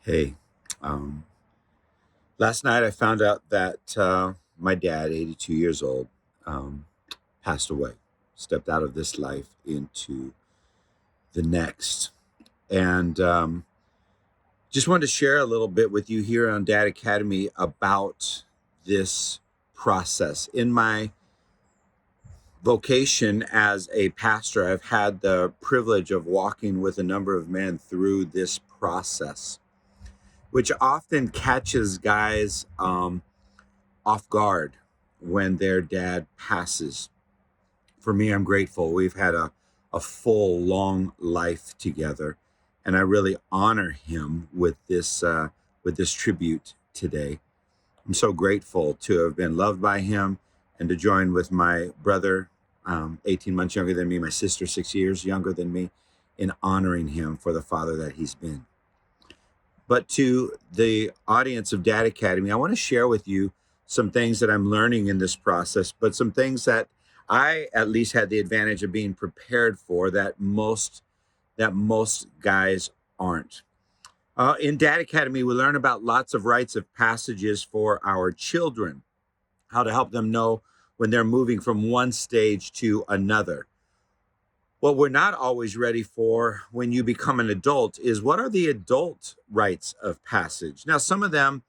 Hey, um, last night I found out that my dad, 82 years old, um, passed away, stepped out of this life into the next. And just wanted to share a little bit with you here on Dad Academy about this process. In my vocation as a pastor, I've had the privilege of walking with a number of men through this process, which often catches guys off guard when their dad passes. For me, I'm grateful. We've had a full, long life together, and I really honor him with this tribute today. I'm so grateful to have been loved by him and to join with my brother, 18 months younger than me, my sister, 6 years younger than me, in honoring him for the father that he's been. But to the audience of Dad Academy, I want to share with you some things that I'm learning in this process, but some things that I at least had the advantage of being prepared for that most guys aren't. In Dad Academy, we learn about lots of rites of passages for our children, how to help them know when they're moving from one stage to another. What we're not always ready for when you become an adult is, what are the adult rites of passage? Now, some of them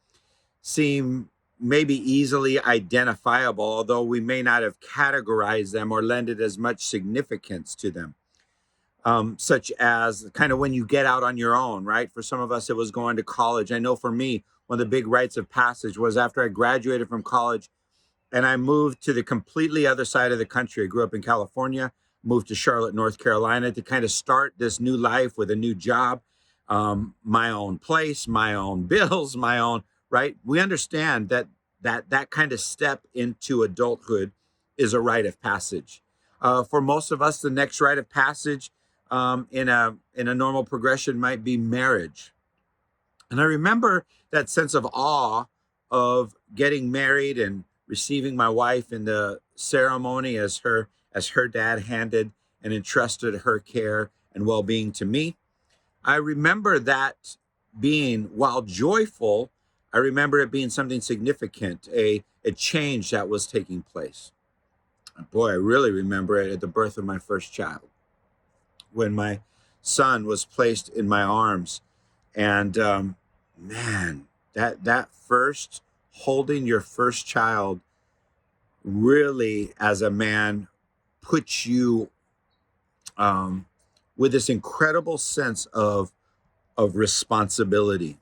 seem maybe easily identifiable, although we may not have categorized them or lended as much significance to them, such as kind of when you get out on your own, right? For some of us, it was going to college. I know for me, one of the big rites of passage was after I graduated from college and I moved to the completely other side of the country. I grew up in California, moved to Charlotte, North Carolina to kind of start this new life with a new job, my own place, my own bills, my own, right? We understand that kind of step into adulthood is a rite of passage. For most of us, the next rite of passage in a normal progression might be marriage. And I remember that sense of awe of getting married and receiving my wife in the ceremony as her dad handed and entrusted her care and well-being to me. I remember that being, while joyful, I remember it being something significant, a change that was taking place. Boy, I really remember it at the birth of my first child, when my son was placed in my arms. And man, that first holding your first child really, as a man, puts you um, with this incredible sense of responsibility.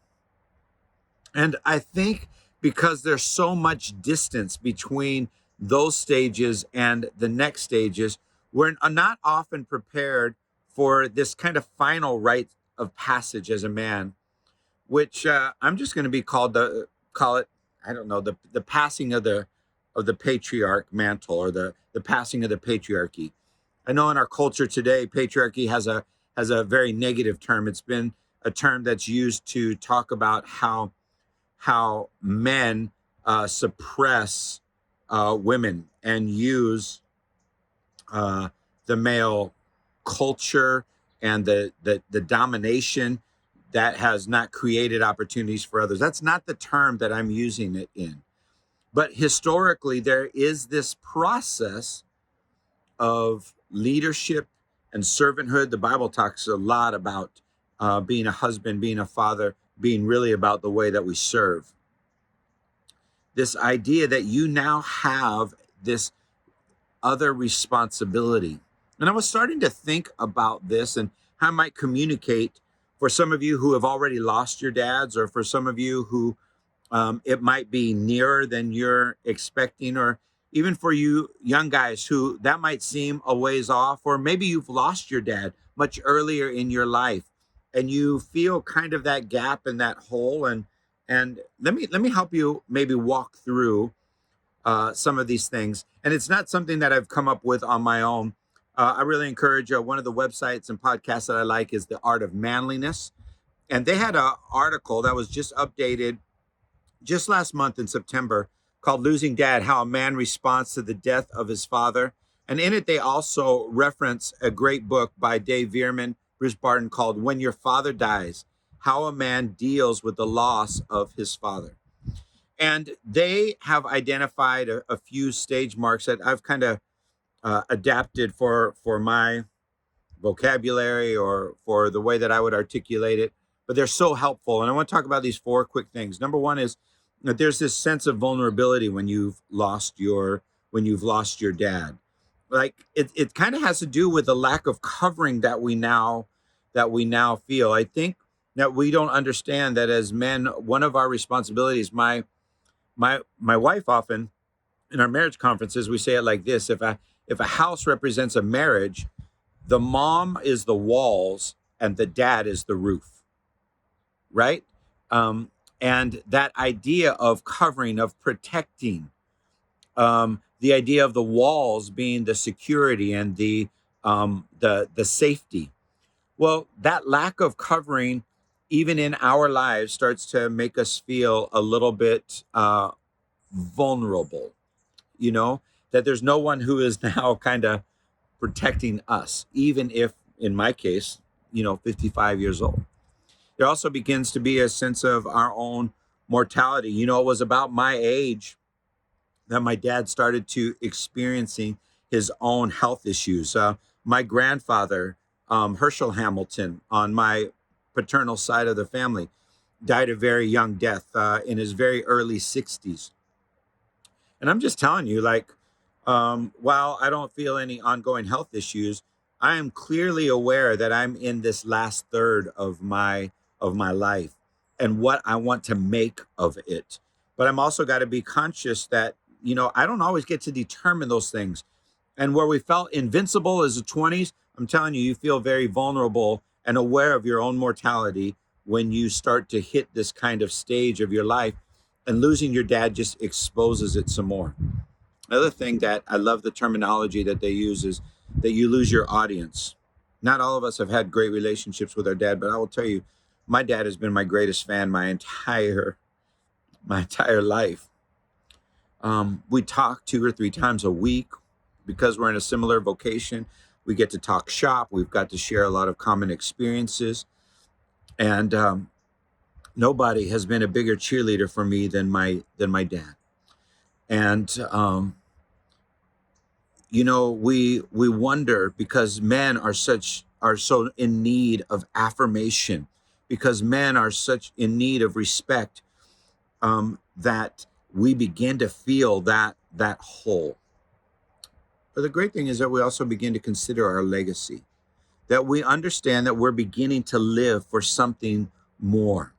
And I think because there's so much distance between those stages and the next stages, we're not often prepared for this kind of final rite of passage as a man, which I'm just going to be call it, I don't know, the passing of the patriarch mantle, or the passing of the patriarchy. I know in our culture today, patriarchy has a very negative term. It's been a term that's used to talk about how men suppress women and use uh, the male culture and the domination that has not created opportunities for others. That's not the term that I'm using it in. But historically, there is this process of leadership and servanthood. The Bible talks a lot about being a husband, being a father, being really about the way that we serve. This idea that you now have this other responsibility. And I was starting to think about this and how I might communicate for some of you who have already lost your dads, or for some of you who it might be nearer than you're expecting, or even for you young guys who that might seem a ways off, or maybe you've lost your dad much earlier in your life and you feel kind of that gap and that hole. And let me help you maybe walk through some of these things. And it's not something that I've come up with on my own. I really encourage one of the websites and podcasts that I like is The Art of Manliness. And they had an article that was just updated just last month in September, called Losing Dad: How a Man Responds to the Death of His Father. And in it, they also reference a great book by Dave Veerman, Bruce Barton, called When Your Father Dies. how a man deals with the loss of his father. And they have identified a few stage marks that I've kind of adapted for my vocabulary or for the way that I would articulate it, but they're so helpful. And I want to talk about these four quick things. Number one is that there's this sense of vulnerability when you've lost your dad. Like it kind of has to do with the lack of covering that we now feel. I think that we don't understand that as men, one of our responsibilities, my wife often in our marriage conferences, we say it like this: if a house represents a marriage, the mom is the walls and the dad is the roof, right? And that idea of covering, of protecting, the idea of the walls being the security and the safety. Well, that lack of covering, even in our lives, starts to make us feel a little bit vulnerable. You know, that there's no one who is now kind of protecting us, even if, in my case, 55 years old. There also begins to be a sense of our own mortality. It was about my age that my dad started to experiencing his own health issues. My grandfather, Herschel Hamilton, on my paternal side of the family, died a very young death in his very early 60s. And I'm just telling you, like, while I don't feel any ongoing health issues, I am clearly aware that I'm in this last third of my life and what I want to make of it. But I'm also got to be conscious that, I don't always get to determine those things. And where we felt invincible as the 20s, I'm telling you, you feel very vulnerable and aware of your own mortality when you start to hit this kind of stage of your life. And losing your dad just exposes it some more. Another thing that I love the terminology that they use is that you lose your audience. Not all of us have had great relationships with our dad, but I will tell you, my dad has been my greatest fan my entire life. We talk 2 or 3 times a week because we're in a similar vocation. We get to talk shop. We've got to share a lot of common experiences, and nobody has been a bigger cheerleader for me than my dad. And we wonder, because men are so in need of affirmation, because men are such in need of respect, that we begin to feel that hole. But the great thing is that we also begin to consider our legacy, that we understand that we're beginning to live for something more.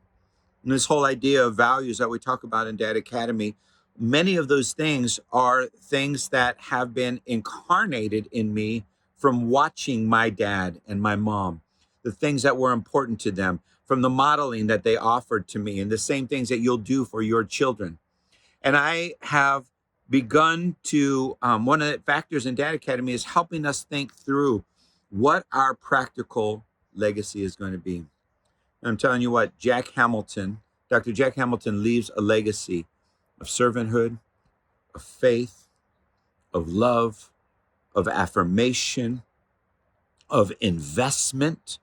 And this whole idea of values that we talk about in Dad Academy, many of those things are things that have been incarnated in me from watching my dad and my mom, the things that were important to them, from the modeling that they offered to me, and the same things that you'll do for your children. And I have begun to, one of the factors in Dad Academy is helping us think through what our practical legacy is going to be. I'm telling you what, Dr. Jack Hamilton leaves a legacy of servanthood, of faith, of love, of affirmation, of investment,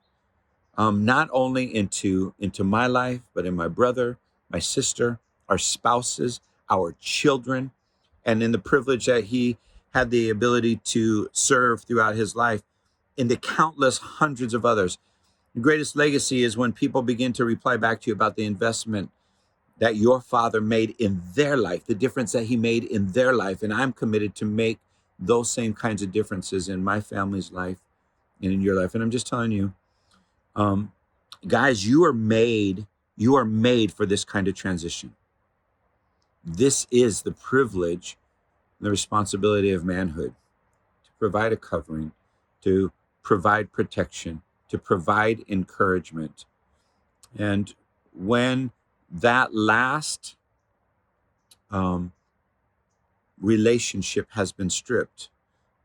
not only into my life, but in my brother, my sister, our spouses, our children, and in the privilege that he had the ability to serve throughout his life in the countless hundreds of others. The greatest legacy is when people begin to reply back to you about the investment that your father made in their life, the difference that he made in their life. And I'm committed to make those same kinds of differences in my family's life and in your life. And I'm just telling you, guys, you are made for this kind of transition. This is the privilege and the responsibility of manhood, to provide a covering, to provide protection, to provide encouragement. And when that last relationship has been stripped,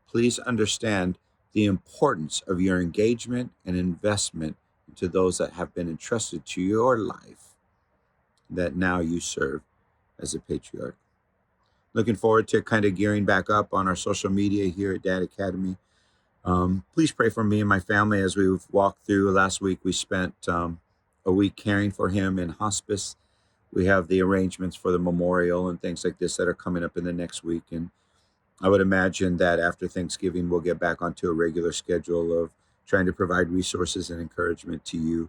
please understand the importance of your engagement and investment into those that have been entrusted to your life that now you serve as a patriarch. Looking forward to kind of gearing back up on our social media here at Dad Academy. Please pray for me and my family as we've walked through. Last week we spent a week caring for him in hospice. We have the arrangements for the memorial and things like this that are coming up in the next week. And I would imagine that after Thanksgiving, we'll get back onto a regular schedule of trying to provide resources and encouragement to you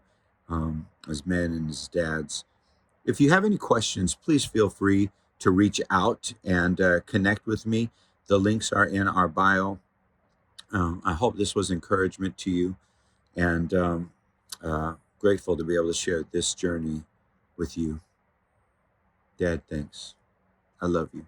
as men and as dads. If you have any questions, please feel free to reach out and connect with me. The links are in our bio. I hope this was encouragement to you, and grateful to be able to share this journey with you. Dad, thanks. I love you.